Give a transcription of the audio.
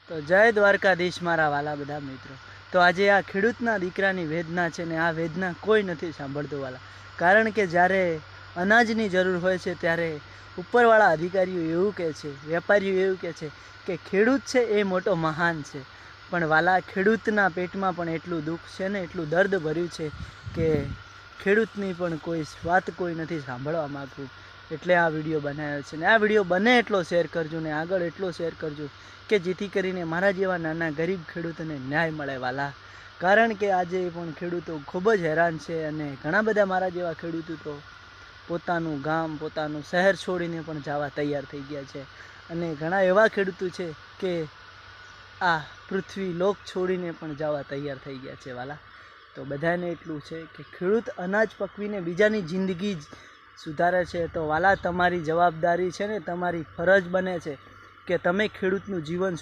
તો જય દ્વારકાધીશ મારા વાલા બધા મિત્રો। તો આજે આ ખેડૂતના દીકરાની વેદના છે ને આ વેદના કોઈ નથી સાંભળતું વાલા। કારણ કે જ્યારે અનાજની જરૂર હોય છે ત્યારે ઉપરવાળા અધિકારીઓ એવું કહે છે, વેપારીઓ એવું કહે છે કે ખેડૂત છે એ મોટો મહાન છે। પણ વાલા ખેડૂતના પેટમાં પણ એટલું દુઃખ છે ને એટલું દર્દ ભર્યું છે કે ખેડૂતની પણ કોઈ વાત કોઈ નથી સાંભળવા માગતું। એટલે આ વિડીયો બનાવ્યો છે ને આ વિડીયો બને એટલો શેર કરજો ને આગળ એટલો શેર કરજો કે જેથી કરીને મારા જેવા નાના ગરીબ ખેડૂતોને ન્યાય મળે વાલા। કારણ કે આજે પણ ખેડૂતો ખૂબ જ હેરાન છે અને ઘણા બધા મારા જેવા ખેડૂતો તો પોતાનું ગામ પોતાનું શહેર છોડીને પણ જવા તૈયાર થઈ ગયા છે અને ઘણા એવા ખેડૂતો છે કે આ પૃથ્વી લોક છોડીને પણ જવા તૈયાર થઈ ગયા છે વાલા। તો બધાને એટલું છે કે ખેડૂત અનાજ પકવીને બીજાની જિંદગી સુધારે છે તો વાલા તમારી જવાબદારી છે ને તમારી ફરજ બને છે કે તમે ખેડૂતનું જીવન